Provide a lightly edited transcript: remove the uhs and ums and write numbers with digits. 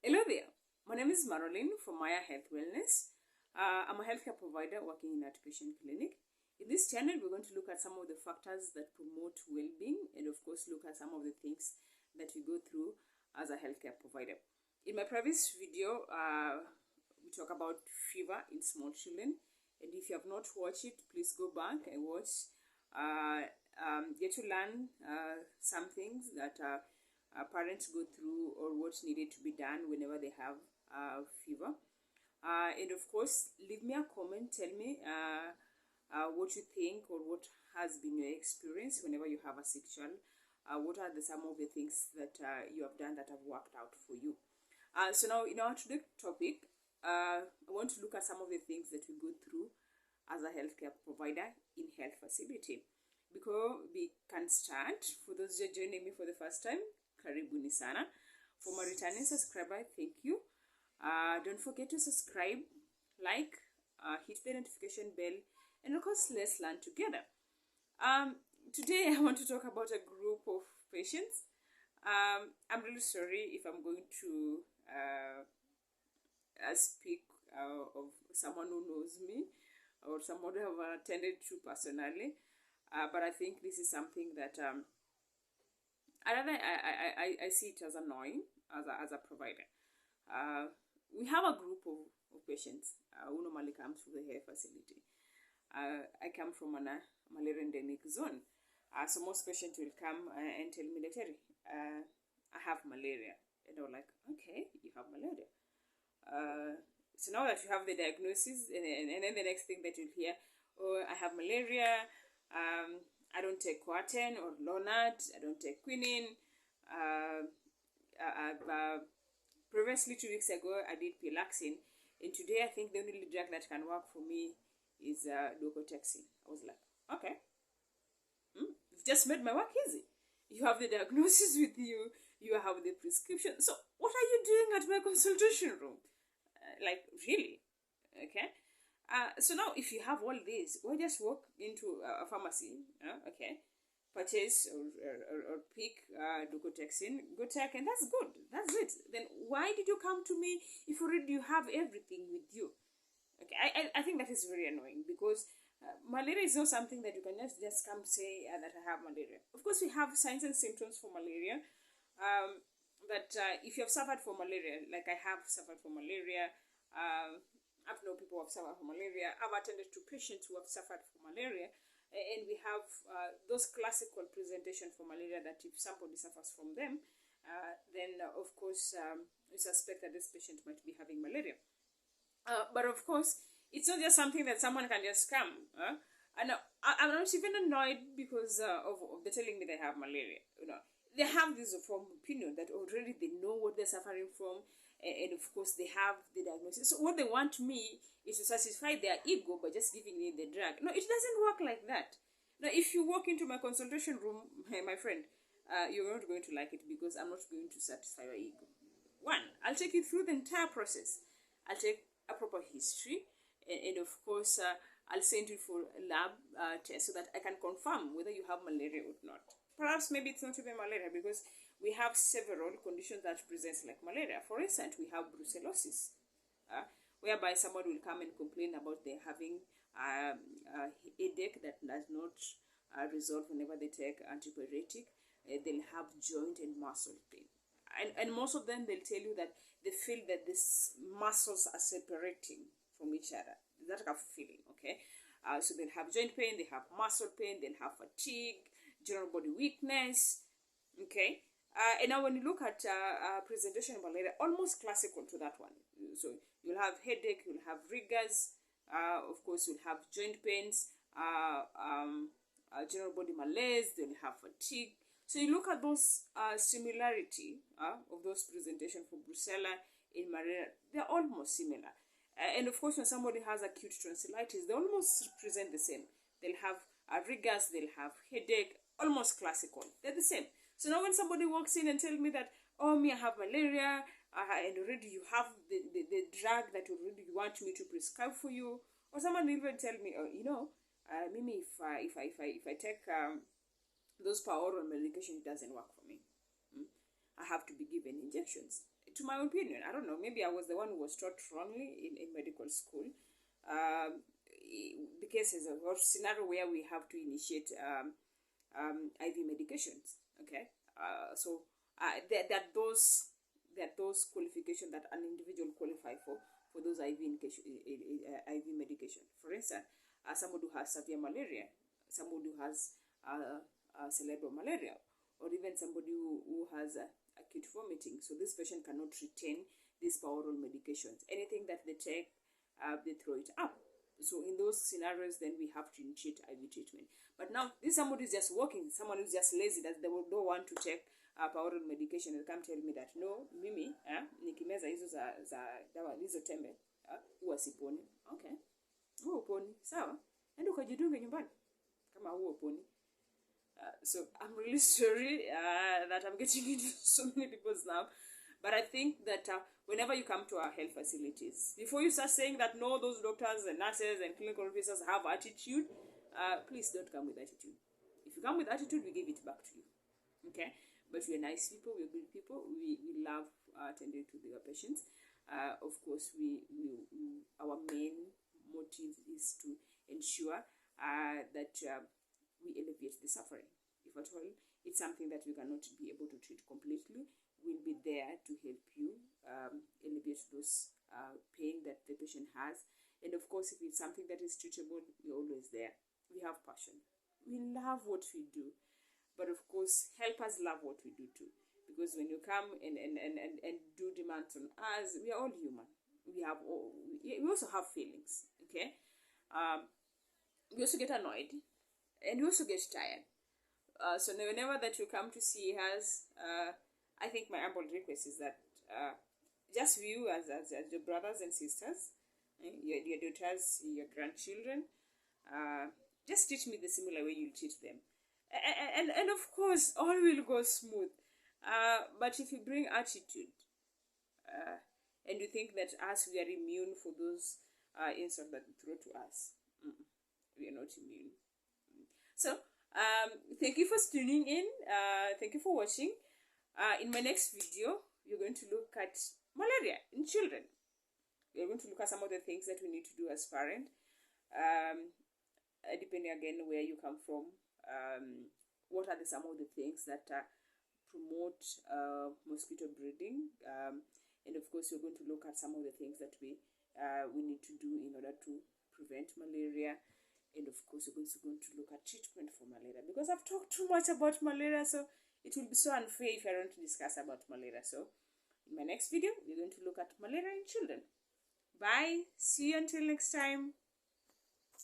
Hello there. My name is Marilyn from Maya Health Wellness. I'm a healthcare provider working in an outpatient clinic. In this channel, we're going to look at some of the factors that promote well-being and, of course, look at some of the things that we go through as a healthcare provider. In my previous video, we talk about fever in small children. And if you have not watched it, please go back and watch. Get to learn some things that parents go through or what's needed to be done whenever they have fever. And of course, leave me a comment. Tell me what you think or what has been your experience whenever you have a sick child. What are some of the things that you have done that have worked out for you? So now, in our today's topic, I want to look at some of the things that we go through as a healthcare provider in health facility. Before we can start, for those who are joining me for the first time, karibuni sana. For my returning subscriber, thank you. Don't forget to subscribe, like, hit the notification bell, and of course, let's learn together. Today, I want to talk about a group of patients. I'm really sorry if I'm going to speak of someone who knows me or someone who I've attended to personally, but I think this is something that I see it as annoying as a provider. We have a group of patients who normally come to the health facility. I come from a malaria endemic zone. So most patients will come and tell me, Daktari, I have malaria. And I'm like, okay, you have malaria. So now that you have the diagnosis, and then the next thing that you'll hear, oh, I have malaria, I don't take Coartem or Lonart, I don't take quinine. Previously, 2 weeks ago, I did Piloxin, and today I think the only drug that can work for me is Docetaxel. I was like, okay, you've just made my work easy. You have the diagnosis with you, you have the prescription. So what are you doing at my consultation room? Like, really? Okay. So now, if you have all this, why just walk into a pharmacy, okay, purchase or pick Docetaxel, go take, and that's good. That's it. Then why did you come to me if already you have everything with you? Okay, I think that is very annoying because malaria is not something that you can just come say that I have malaria. Of course, we have signs and symptoms for malaria. But if you have suffered from malaria, like I have suffered from malaria, I've known people who have suffered from malaria. I've attended to patients who have suffered from malaria, and we have those classical presentation for malaria that if somebody suffers from them, then of course we suspect that this patient might be having malaria. But of course, it's not just something that someone can just come. And I'm not even annoyed because of the telling me they have malaria. They have this form of opinion that already they know what they're suffering from, and of course they have the diagnosis. So what they want me is to satisfy their ego by just giving me the drug. No, it doesn't work like that. Now, if you walk into my consultation room, my friend, you're not going to like it because I'm not going to satisfy your ego. One, I'll take you through the entire process. I'll take a proper history, and of course, I'll send you for a lab test so that I can confirm whether you have malaria or not. Perhaps maybe it's not even malaria because we have several conditions that present like malaria. For instance, we have brucellosis, whereby someone will come and complain about they having a headache that does not resolve whenever they take antipyretic. They'll have joint and muscle pain. And most of them, they'll tell you that they feel that these muscles are separating from each other. That kind of feeling, okay? So they'll have joint pain, they have muscle pain, they'll have fatigue, general body weakness, okay? And now when you look at presentation of malaria, almost classical to that one. So you'll have headache, you'll have rigors, of course you'll have joint pains, general body malaise, they'll have fatigue. So you look at those similarity of those presentation for brucella in malaria, they're almost similar. And of course, when somebody has acute tonsillitis, they almost present the same. They'll have rigors, they'll have headache, almost classical. They're the same. So now when somebody walks in and tells me that, oh, me, I have malaria, and already you have the drug that already you want me to prescribe for you, or someone will even tell me, oh, Mimi, if I take those power oral medication, it doesn't work for me. I have to be given injections. to my opinion. I don't know, maybe I was the one who was taught wrongly in medical school. The case is a scenario where we have to initiate IV medications. Okay, there are those qualifications that an individual qualify for those IV medication. For instance, somebody who has severe malaria, somebody who has cerebral malaria, or even somebody who has acute vomiting. So this patient cannot retain these oral medications. Anything that they take, they throw it up. So in those scenarios, then we have to initiate IV treatment. But now, this somebody is just walking, someone who's just lazy, that they don't want to take oral medication, and come tell me that no, mimi nikimeza hizo za dawa hizo tembe huwa siponi. Okay, huo uponi sawa, enda ukajidunge nyumbani kama huo uponi. So I'm really sorry that I'm getting into so many people's now, but I think that whenever you come to our health facilities, before you start saying that no, those doctors and nurses and clinical officers have attitude, please don't come with attitude. If you come with attitude, we give it back to you. Okay? But we're nice people, we're good people, we love attending to their patients. Of course, our main motive is to ensure that we alleviate the suffering. If at all it's something that we cannot be able to treat completely, we'll be there to help you alleviate those pain that the patient has. And of course, if it's something that is treatable, we're always there. We have passion. We love what we do. But of course, help us love what we do too. Because when you come and do demands on us, we are all human. We also have feelings. Okay? We also get annoyed. And we also get tired. So whenever that you come to see us, I think my humble request is that just you as your brothers and sisters, your daughters, your grandchildren, just treat me the similar way you treat them. And of course, all will go smooth. But if you bring attitude, and you think that we are immune for those insults that you throw to us, we are not immune. So, thank you for tuning in. Thank you for watching. In my next video, we're going to look at malaria in children. We're going to look at some of the things that we need to do as parents, depending again where you come from. What are some of the things that promote mosquito breeding? And of course, we're going to look at some of the things that we need to do in order to prevent malaria. And of course, we're also going to look at treatment for malaria, because I've talked too much about malaria, so it will be so unfair if I don't discuss about malaria. So in my next video, we're going to look at malaria in children. Bye. See you until next time.